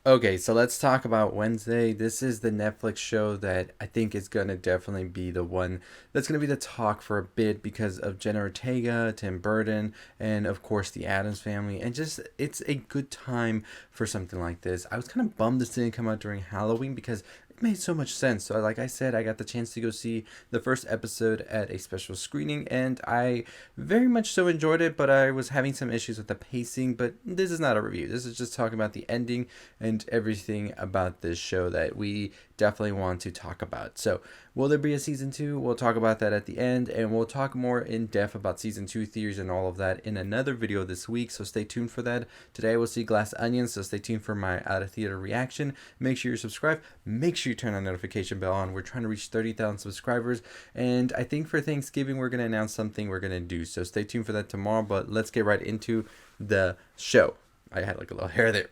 Okay, so let's talk about Wednesday. This is the Netflix show that I think is going to definitely be the one that's going to be the talk for a bit because of Jenna Ortega, Tim Burton, and of course the Addams family. And just, it's a good time for something like this. I was kind of bummed this didn't come out during Halloween because it made so much sense. So, like I said, I got the chance to go see the first episode at a special screening, and I very much so enjoyed it, but I was having some issues with the pacing. But this is not a review, this is just talking about the ending and everything about this show that we definitely want to talk about. So, will there be a season two? We'll talk about that at the end, and we'll talk more in depth about season two theories and all of that in another video this week. So, stay tuned for that. Today, we'll see Glass Onion, so stay tuned for my out of theater reaction. Make sure you're subscribed. Make sure you turn on notification bell on. We're trying to reach 30,000 subscribers, and I think for Thanksgiving, we're going to announce something we're going to do. So, stay tuned for that tomorrow, but let's get right into the show. I had like a little hair there.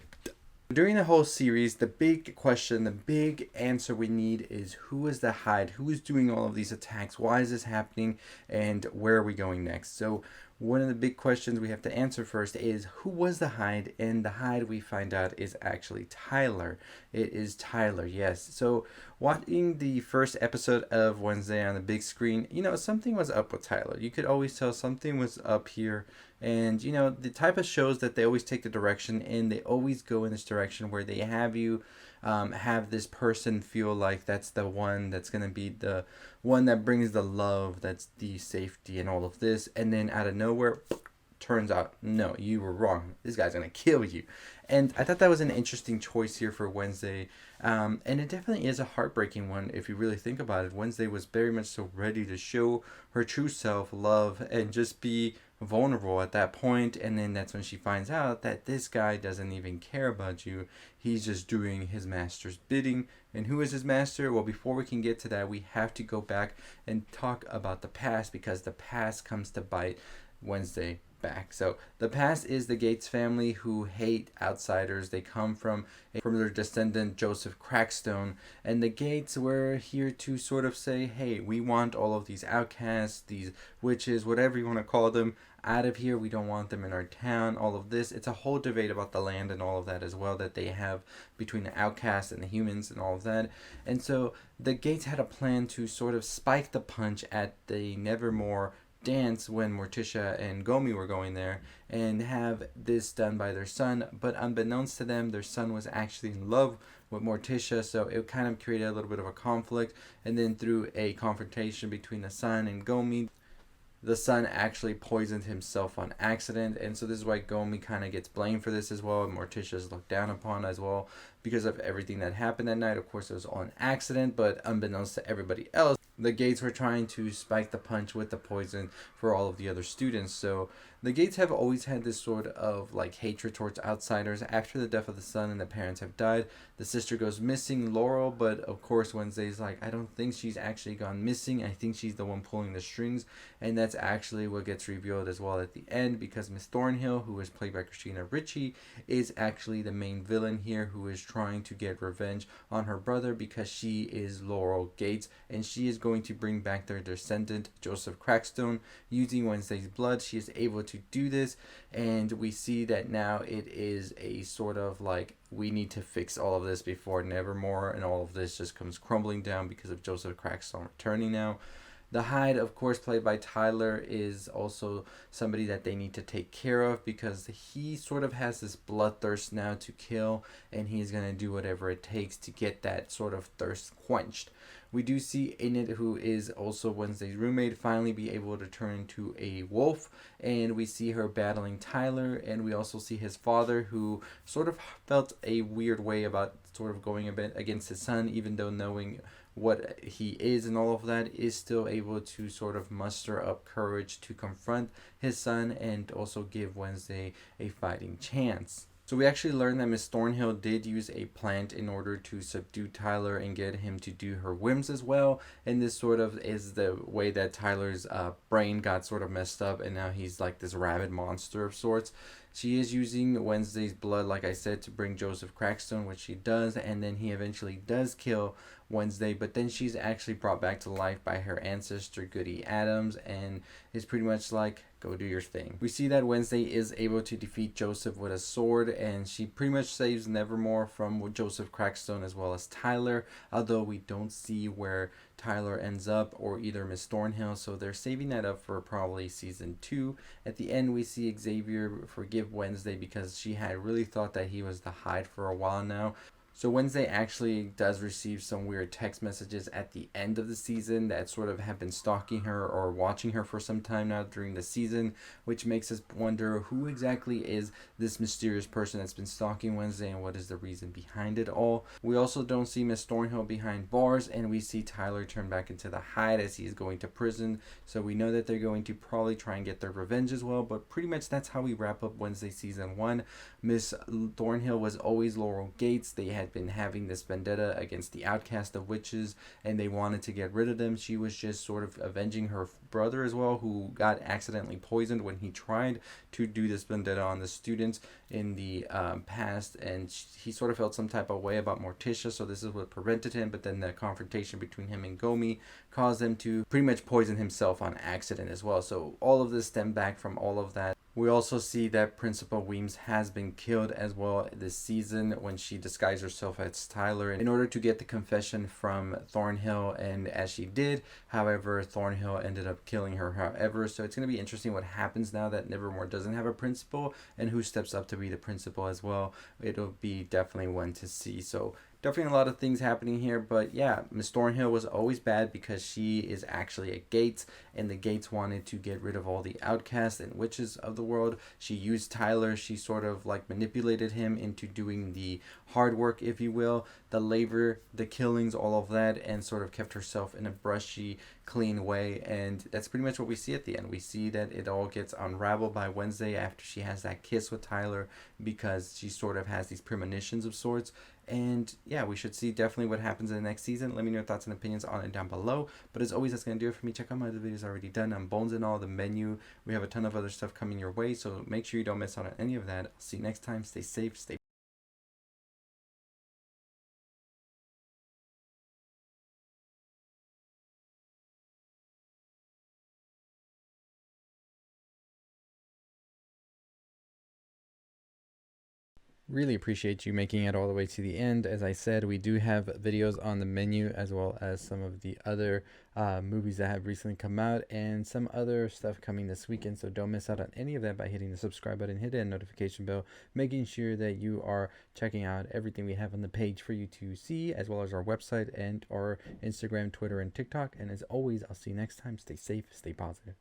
During the whole series, the big question, the big answer we need is who is the Hyde? Who is doing all of these attacks? Why is this happening? And where are we going next? So, one of the big questions we have to answer first is who was the Hyde? And the Hyde we find out is actually Tyler. It is Tyler, yes. So, watching the first episode of Wednesday on the big screen, something was up with Tyler. You could always tell something was up here. And the type of shows that they always take the direction in, they always go in this direction where they have you have this person feel like that's the one that's going to be the one that brings the love, that's the safety and all of this. And then out of nowhere, turns out, no, you were wrong. This guy's going to kill you. And I thought that was an interesting choice here for Wednesday. And it definitely is a heartbreaking one if you really think about it. Wednesday was very much so ready to show her true self, love, and just be vulnerable at that point. And then that's when she finds out that this guy doesn't even care about you. He's just doing his master's bidding. And who is his master? Well, before we can get to that, we have to go back and talk about the past, because the past comes to bite Wednesday back. So the past is the Gates family, who hate outsiders. They come from their descendant Joseph Crackstone, and the Gates were here to sort of say, hey, we want all of these outcasts, these witches, whatever you want to call them, out of here. We don't want them in our town. All of this, it's a whole debate about the land and all of that as well that they have between the outcasts and the humans and all of that. And so the Gates had a plan to sort of spike the punch at the Nevermore dance when Morticia and Gomi were going there, and have this done by their son. But unbeknownst to them, their son was actually in love with Morticia, so it kind of created a little bit of a conflict. And then through a confrontation between the son and Gomi, the son actually poisoned himself on accident. And so this is why Gomi kind of gets blamed for this as well, and Morticia is looked down upon as well because of everything that happened that night. Of course, it was all an accident, but unbeknownst to everybody else, the Gates were trying to spike the punch with the poison for all of the other students. So the Gates have always had this sort of like hatred towards outsiders. After the death of the son and the parents have died, the sister goes missing, Laurel, but of course Wednesday's like, I don't think she's actually gone missing. I think she's the one pulling the strings. And that's actually what gets revealed as well at the end, because Miss Thornhill, who is played by Christina Ricci, is actually the main villain here, who is trying to get revenge on her brother because she is Laurel Gates, and she is going to bring back their descendant Joseph Crackstone using Wednesday's blood. She is able to do this, and we see that now it is a sort of like, we need to fix all of this before Nevermore and all of this just comes crumbling down because of Joseph Crackstone returning now. The Hyde, of course, played by Tyler, is also somebody that they need to take care of because he sort of has this bloodthirst now to kill, and he's going to do whatever it takes to get that sort of thirst quenched. We do see Enid, who is also Wednesday's roommate, finally be able to turn into a wolf, and we see her battling Tyler, and we also see his father, who sort of felt a weird way about sort of going a bit against his son, even though knowing what he is and all of that, is still able to sort of muster up courage to confront his son and also give Wednesday a fighting chance. So we actually learned that Miss Thornhill did use a plant in order to subdue Tyler and get him to do her whims as well. And this sort of is the way that Tyler's brain got sort of messed up, and now he's like this rabid monster of sorts. She is using Wednesday's blood, like I said, to bring Joseph Crackstone, which she does, and then he eventually does kill Wednesday, but then she's actually brought back to life by her ancestor Goody Adams, and is pretty much like, go do your thing. We see that Wednesday is able to defeat Joseph with a sword, and she pretty much saves Nevermore from Joseph Crackstone as well as Tyler, although we don't see where Tyler ends up or either Miss Thornhill, so they're saving that up for probably season 2. At the end, we see Xavier forgive Wednesday because she had really thought that he was the Hyde for a while now. So Wednesday actually does receive some weird text messages at the end of the season that sort of have been stalking her or watching her for some time now during the season, which makes us wonder who exactly is this mysterious person that's been stalking Wednesday and what is the reason behind it all. We also don't see Miss Thornhill behind bars, and we see Tyler turn back into the Hyde as he is going to prison. So we know that they're going to probably try and get their revenge as well, but pretty much that's how we wrap up Wednesday season 1. Miss Thornhill was always Laurel Gates. They had been having this vendetta against the outcast of witches, and they wanted to get rid of them. She was just sort of avenging her brother as well, who got accidentally poisoned when he tried to do this vendetta on the students in the past, and he sort of felt some type of way about Morticia, so this is what prevented him. But then the confrontation between him and Gomi caused him to pretty much poison himself on accident as well. So all of this stemmed back from all of that. We also see that Principal Weems has been killed as well this season when she disguised herself as Tyler in order to get the confession from Thornhill, and as she did, however, Thornhill ended up killing her however. So it's going to be interesting what happens now that Nevermore doesn't have a principal and who steps up to be the principal as well. It'll be definitely one to see. So definitely a lot of things happening here, but yeah, Miss Thornhill was always bad because she is actually a Gates, and the Gates wanted to get rid of all the outcasts and witches of the world. She used Tyler. She sort of like manipulated him into doing the hard work, if you will, the labor, the killings, all of that, and sort of kept herself in a brushy, clean way. And that's pretty much what we see at the end. We see that it all gets unraveled by Wednesday after she has that kiss with Tyler, because she sort of has these premonitions of sorts. And yeah, we should see definitely what happens in the next season. Let me know your thoughts and opinions on it down below. But as always, that's going to do it for me. Check out my other videos already done on Bones and All, the menu. We have a ton of other stuff coming your way, so make sure you don't miss out on any of that. I'll see you next time. Stay safe, stay Really appreciate you making it all the way to the end. As I said, we do have videos on the menu as well as some of the other movies that have recently come out and some other stuff coming this weekend. So don't miss out on any of that by hitting the subscribe button, hit that notification bell, making sure that you are checking out everything we have on the page for you to see, as well as our website and our Instagram, Twitter, and TikTok. And as always, I'll see you next time. Stay safe, stay positive.